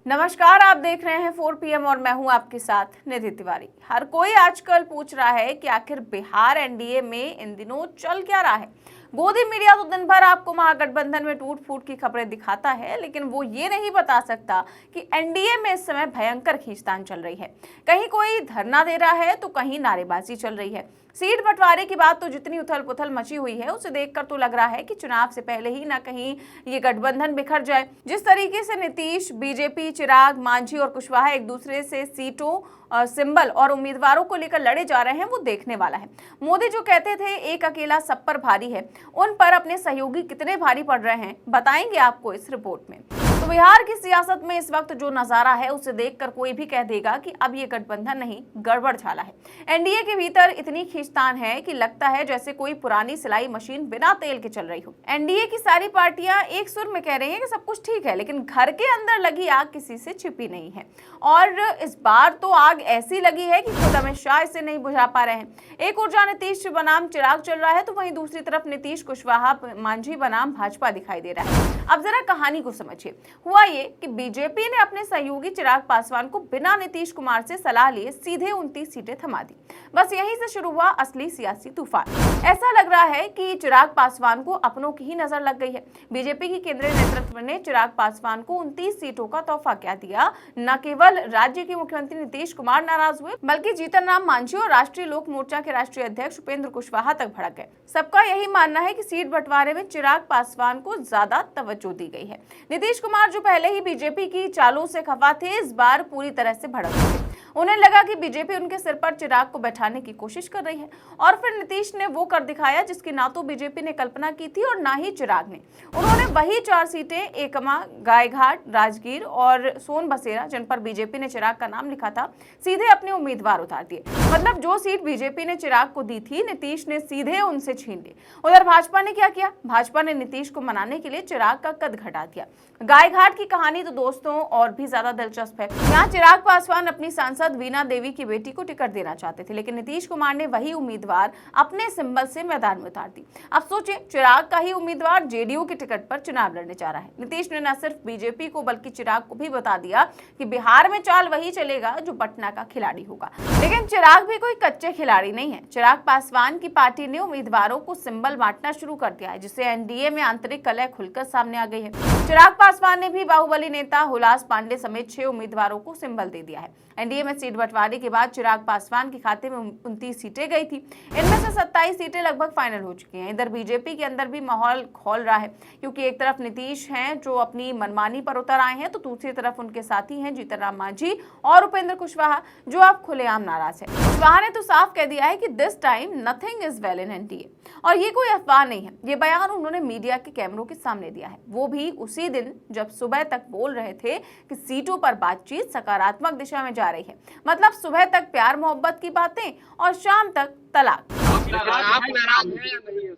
नमस्कार, आप देख रहे हैं 4 PM और मैं हूं आपके साथ निधि तिवारी। हर कोई आजकल पूछ रहा है कि आखिर बिहार एनडीए में इन दिनों चल क्या रहा है। गोदी मीडिया तो दिन भर आपको महागठबंधन में टूट फूट की खबरें दिखाता है, लेकिन वो ये नहीं बता सकता कि एनडीए में इस समय भयंकर खींचतान चल रही है। कहीं कोई धरना दे रहा है तो कहीं नारेबाजी चल रही है। सीट बंटवारे की बात तो जितनी उथल पुथल मची हुई है, उसे देखकर तो लग रहा है कि चुनाव से पहले ही ना कहीं ये गठबंधन बिखर जाए। जिस तरीके से नीतीश, बीजेपी, चिराग, मांझी और कुशवाहा एक दूसरे से सीटों, सिंबल और उम्मीदवारों को लेकर लड़े जा रहे हैं, वो देखने वाला है। मोदी जो कहते थे एक अकेला सब पर भारी है, उन पर अपने सहयोगी कितने भारी पड़ रहे हैं, बताएंगे आपको इस रिपोर्ट में। तो बिहार की सियासत में इस वक्त जो नजारा है, उसे देखकर कोई भी कह देगा कि अब ये गठबंधन नहीं, गड़बड़ झाला है। एनडीए के भीतर इतनी खींचतान है कि लगता है जैसे कोई पुरानी सिलाई मशीन बिना तेल के चल रही हो। एनडीए की सारी पार्टियां एक सुर में कह रही हैं कि सब कुछ ठीक है, लेकिन घर के अंदर लगी आग किसी से छिपी नहीं है। और इस बार तो आग ऐसी लगी है कि खुद अमित शाह इसे नहीं बुझा पा रहे हैं। एक ओर जहां नीतीश बनाम चिराग चल रहा है, तो वहीं दूसरी तरफ नीतीश, कुशवाहा, मांझी बनाम भाजपा दिखाई दे रहा है। अब जरा कहानी को समझिए। हुआ ये कि बीजेपी ने अपने सहयोगी चिराग पासवान को बिना नीतीश कुमार से सलाह लिए सीधे 29 सीटें थमा दी। बस यहीं से शुरू हुआ असली सियासी तूफान। ऐसा लग रहा है कि चिराग पासवान को अपनों की ही नजर लग गई है। बीजेपी की केंद्रीय नेतृत्व ने चिराग पासवान को 29 सीटों का तोहफा क्या दिया। न केवल राज्य के मुख्यमंत्री नीतीश कुमार नाराज हुए, बल्कि जीतन राम मांझी और राष्ट्रीय लोक मोर्चा के राष्ट्रीय अध्यक्ष उपेंद्र कुशवाहा तक भड़क गए। सबका यही मानना है कि सीट बंटवारे में चिराग पासवान को ज्यादा तवज्जो दी गई है। नीतीश कुमार जो पहले ही बीजेपी की चालों से खफा थे, इस बार पूरी तरह से भड़क गए। उन्हें लगा कि बीजेपी उनके सिर पर चिराग को बैठाने की कोशिश कर रही है, और फिर नीतीश ने वो कर दिखाया जिसकी ना तो बीजेपी ने कल्पना की थी और ना ही चिराग ने। उन्होंने वही 4 सीटें एकमा, गायघाट, राजगीर और सोन बसेरा, जिन पर बीजेपी ने चिराग का नाम लिखा था, सीधे अपने उम्मीदवार उतार दिए। मतलब जो सीट बीजेपी ने चिराग को दी थी, नीतीश ने सीधे उनसे छीन ली। उधर भाजपा ने क्या किया? भाजपा ने नीतीश को मनाने के लिए चिराग का कद घटा दिया। गायघाट की कहानी तो दोस्तों और भी ज्यादा दिलचस्प है। यहाँ चिराग पासवान अपनी सांसद वीणा देवी की बेटी को टिकट देना चाहते थे, लेकिन नीतीश कुमार ने वही उम्मीदवार अपने सिंबल से मैदान में उतार दी। अब सोचिए, चिराग का ही उम्मीदवार जेडीयू के टिकट पर चुनाव लड़ने जा रहा है। नीतीश ने न सिर्फ बीजेपी को बल्कि चिराग को भी बता दिया कि बिहार में चाल वही चलेगा जो पटना का खिलाड़ी होगा। लेकिन चिराग भी कोई कच्चे खिलाड़ी नहीं है। चिराग पासवान की पार्टी ने उम्मीदवारों को सिंबल बांटना शुरू कर दिया है, जिससे एनडीए में आंतरिक कलह खुलकर सामने आ गई है। चिराग पासवान ने भी बाहुबली नेता हुलास पांडे समेत 6 उम्मीदवारों को सिंबल दे दिया है। एनडीए में सीट बंटवारे के बाद चिराग पासवान के खाते में 29 सीटें गई थी। इनमें से 27 सीटें लगभग फाइनल हो चुकी हैं। इधर बीजेपी के अंदर भी माहौल खौल रहा है, क्योंकि एक तरफ नीतीश हैं जो अपनी मनमानी पर उतर आए हैं, तो दूसरी तरफ उनके साथी हैं जीतन राम मांझी और उपेंद्र कुशवाहा, जो अब खुलेआम नाराज है। कुशवाहा ने तो साफ कह दिया है कि this time nothing is well in NDA, और ये कोई अफवाह नहीं है। ये बयान उन्होंने मीडिया के कैमरों के सामने दिया है, वो भी उसी दिन जब सुबह तक बोल रहे थे कि सीटों पर बातचीत सकारात्मक दिशा में जा रही है। मतलब सुबह तक प्यार मोहब्बत की बातें और शाम तक तलाक। आप नाराज हैं या नहीं?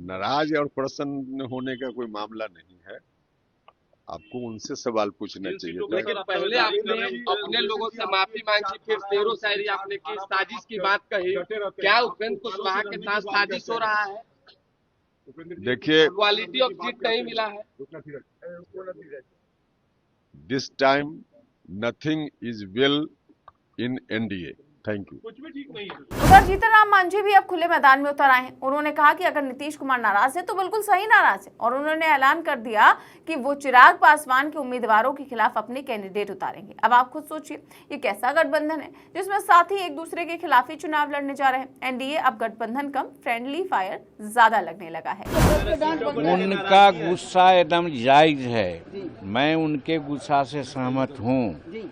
नाराज और प्रसन्न होने का कोई मामला नहीं है। आपको उनसे सवाल पूछना चाहिए था। लेकिन पहले आपने अपने लोगों से माफी मांगी, फिर शेरो शायरी आपने की, साजिश की बात कही। क्या उपेंद्र कुशवाहा के साथ साजिश हो रहा है? देखिए, क्वालिटी ऑफ सीट नहीं मिला है। This time nothing is well in NDA. Thank you. कुछ भी ठीक नहीं है। उधर जीतन राम मांझी भी अब खुले मैदान में उतर आए हैं। उन्होंने कहा कि अगर नीतीश कुमार नाराज है तो बिल्कुल सही नाराज है, और उन्होंने ऐलान कर दिया कि वो चिराग पासवान के उम्मीदवारों के खिलाफ अपने कैंडिडेट उतारेंगे। अब आप खुद सोचिए, ये कैसा गठबंधन है जिसमें साथ ही एक दूसरे के खिलाफ ही चुनाव लड़ने जा रहे हैं। एनडीए अब गठबंधन कम फ्रेंडली फायर ज्यादा लगने लगा है। उनका गुस्सा एकदम जायज है, मैं उनके गुस्सा से सहमत हूँ।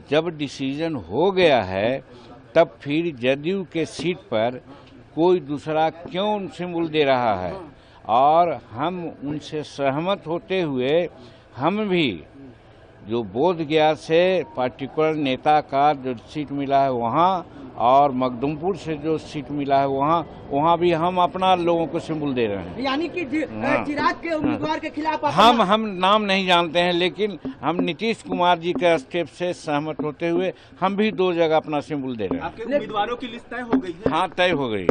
जब डिसीजन हो गया है, तब फिर जदयू के सीट पर कोई दूसरा क्यों सिंबल दे रहा है, और हम उनसे सहमत होते हुए हम भी जो बोध गया से पार्टिकुलर नेता का जो सीट मिला है वहाँ, और मखदुमपुर से जो सीट मिला है वहाँ भी हम अपना लोगों को सिंबल दे रहे हैं। यानी कि चिराग के उम्मीदवार के खिलाफ हम नाम नहीं जानते हैं, लेकिन हम नीतीश कुमार जी के स्टेप से सहमत होते हुए हम भी 2 जगह अपना सिंबल दे रहे हैं। आपके उम्मीदवारों की लिस्ट तय हो गई है? हाँ, तय हो गई।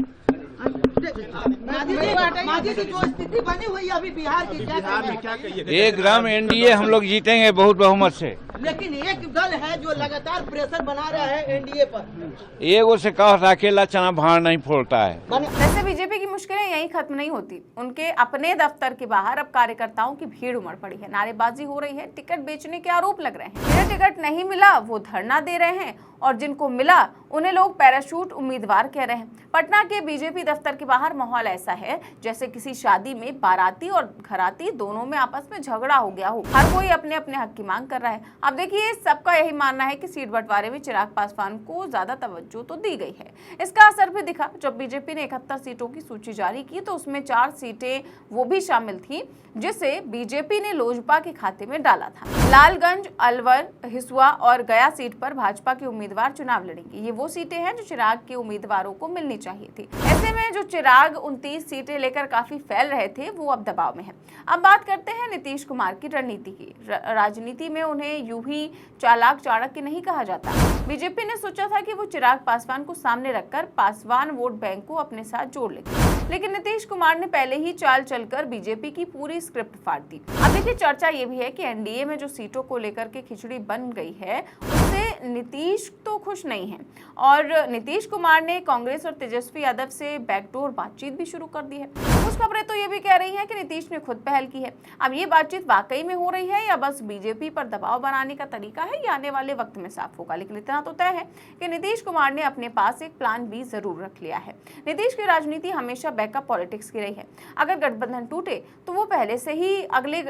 मांझी की जो स्थिति बनी हुई है अभी बिहार की, बिहार में क्या कहिएगा? 1 ग्राम एनडीए हम लोग जीतेंगे बहुत बहुमत से। लेकिन एक दल है जो लगातार प्रेशर बना रहा है एनडीए पर। एगो से कहा अकेला चना भाड़ नहीं फोड़ता है। वैसे बीजेपी की मुश्किलें यहीं खत्म नहीं होती। उनके अपने दफ्तर के बाहर अब कार्यकर्ताओं की भीड़ उमड़ पड़ी है, नारेबाजी हो रही है, टिकट बेचने के आरोप लग रहे हैं। जिन्हें टिकट नहीं मिला वो धरना दे रहे हैं और जिनको मिला उन्हें लोग पैराशूट उम्मीदवार कह रहे हैं। पटना के बीजेपी दफ्तर के बाहर माहौल ऐसा है जैसे किसी शादी में बाराती और घराती दोनों में आपस में झगड़ा हो गया हो। हर कोई अपने अपने हक की मांग कर रहा है। अब देखिए, सबका यही मानना है कि सीट बंटवारे में चिराग पासवान को ज्यादा तवज्जो तो दी गई है। इसका असर भी दिखा। जब बीजेपी ने 71 सीटों की सूची जारी की तो उसमें 4 सीटें वो भी शामिल थी जिसे बीजेपी ने लोजपा के खाते में डाला था। लालगंज, अलवर, हिसुआ और गया सीट पर भाजपा के उम्मीदवार चुनाव लड़ेंगे। ये वो सीटें हैं जो चिराग के उम्मीदवारों को मिलनी चाहिए थी। ऐसे में जो चिराग 29 सीटें लेकर काफी फैल रहे थे वो अब दबाव में है। अब बात करते हैं नीतीश कुमार की रणनीति की। राजनीति में उन्हें यूं ही चालाक चाणक्य नहीं कहा जाता। बीजेपी ने सोचा था कि वो चिराग पासवान को सामने रखकर पासवान वोट बैंक को अपने साथ जोड़ लेगी, लेकिन नीतीश कुमार ने पहले ही चाल चलकर बीजेपी की पूरी स्क्रिप्ट फाड़ दी। अब देखिए, चर्चा ये भी है कि एनडीए में जो सीटों को लेकर के खिचड़ी बन गई है उससे नीतीश तो खुश नहीं है और नीतीश कुमार ने कांग्रेस और तेजस्वी यादव से बैकडोर बातचीत भी शुरू कर दी है। कुछ खबरें तो ये भी कह रही हैं कि नीतीश ने खुद पहल की है। अब ये बातचीत वाकई में हो रही है या बस बीजेपी पर दबाव बनाने का तरीका है, ये आने वाले वक्त में साफ होगा। लेकिन इतना तो तय है कि नीतीश कुमार ने अपने पास एक प्लान बी जरूर रख लिया है। नीतीश की राजनीति हमेशा बैकअप पॉलिटिक्स की रही है। अगर गठबंधन टूटे तो वो पहले से ही अगले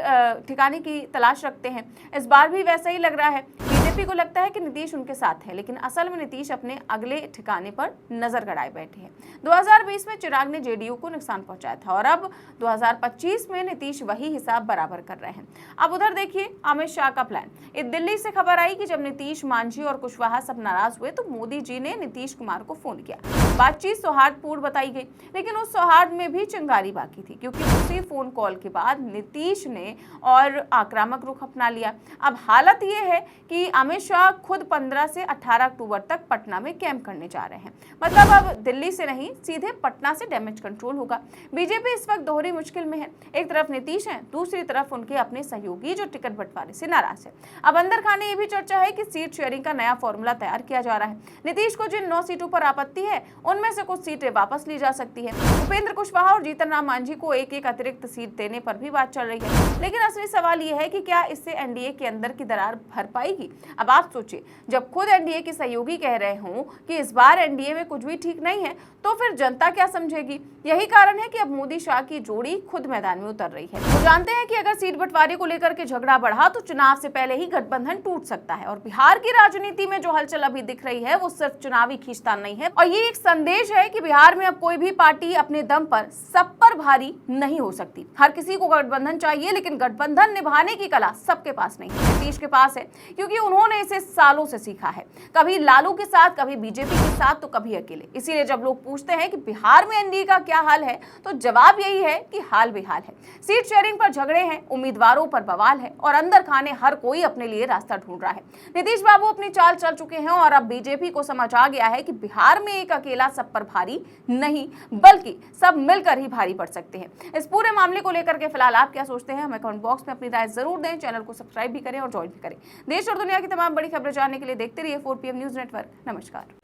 ठिकाने की तलाश रखते हैं। इस बार भी वैसा ही लग रहा है। बीजेपी को लगता है कि नीतीश उनके साथ है, लेकिन असल में नीतीश अपने अगले ठिकाने पर नजर गड़ाए बैठे हैं। 2020 में चिराग ने जेडीयू को नुकसान पहुंचाया था और अब 2025 में नीतीश वही हिसाब बराबर कर रहे हैं। अब उधर देखिए अमित शाह का प्लान। दिल्ली से खबर आई कि जब नीतीश, मांझी और कुशवाहा सब नाराज हुए तो मोदी जी ने नीतीश कुमार को फोन किया। बातचीत सौहार्दपूर्ण बताई गई, लेकिन उस सौहार्द में भी चिंगारी बाकी थी, क्योंकि उसी फोन कॉल के बाद नीतीश ने और आक्रामक रुख अपना लिया। अब हालत ये है कि अमित शाह खुद 15 से 18 अक्टूबर तक पटना में कैंप करने जा रहे हैं। मतलब अब दिल्ली से नहीं, सीधे पटना से डैमेज कंट्रोल होगा। बीजेपी इस वक्त दोहरी मुश्किल में है। एक तरफ नीतीश है, दूसरी तरफ उनके अपने सहयोगी जो टिकट बंटवारे से नाराज है। अब अंदर खाने ये भी चर्चा है कि सीट शेयरिंग का नया फॉर्मूला तैयार किया जा रहा है। नीतीश को जिन 9 सीटों पर आपत्ति है उनमें से कुछ सीटें वापस ली जा सकती है। उपेंद्र कुशवाहा और जीतन राम मांझी को एक-एक अतिरिक्त सीट देने पर भी बात चल रही है। लेकिन असली सवाल यह है कि क्या इससे एनडीए के अंदर की दरार भर पाएगी? अब आप सोचिए, जब खुद एनडीए के सहयोगी कह रहे हों कि इस बार एनडीए में कुछ भी ठीक नहीं है, तो फिर जनता क्या समझेगी? यही कारण है कि अब मोदी शाह की जोड़ी खुद मैदान में उतर रही है। वो जानते हैं कि अगर सीट बंटवारे को लेकर के झगड़ा बढ़ा तो चुनाव से पहले ही गठबंधन टूट सकता है। और बिहार की राजनीति में जो हलचल अभी दिख रही है वो सिर्फ चुनावी खींचतान नहीं है, और ये एक संदेश है कि बिहार में अब कोई भी पार्टी अपने दम पर सब पर भारी नहीं हो सकती। हर किसी को गठबंधन चाहिए, लेकिन गठबंधन निभाने की कला सबके पास नहीं है। नीतीश के पास है, क्योंकि उन्होंने इसे सालों से सीखा है, कभी लालू के साथ, कभी बीजेपी के साथ, तो कभी अकेले। इसीलिए जब लोग पूछते हैं कि बिहार में एनडीए का क्या हाल है, तो जवाब यही है कि हाल बेहाल है। सीट शेयरिंग पर झगड़े हैं, उम्मीदवारों पर बवाल है और अंदर खाने हर कोई अपने लिए रास्ता ढूंढ रहा है। नीतीश बाबू अपनी चाल चल चुके हैं और अब बीजेपी को समझ आ गया है कि बिहार में एक अकेला सब पर भारी नहीं, बल्कि सब मिलकर ही भारी पड़ सकते हैं। इस पूरे मामले को लेकर के फिलहाल आप क्या सोचते हैं, हमें कमेंट बॉक्स में अपनी राय जरूर दें। चैनल को सब्सक्राइब भी करें और ज्वाइन भी करें। देश और दुनिया की तमाम बड़ी खबरें जानने के लिए देखते रहिए 4PM न्यूज नेटवर्क। नमस्कार।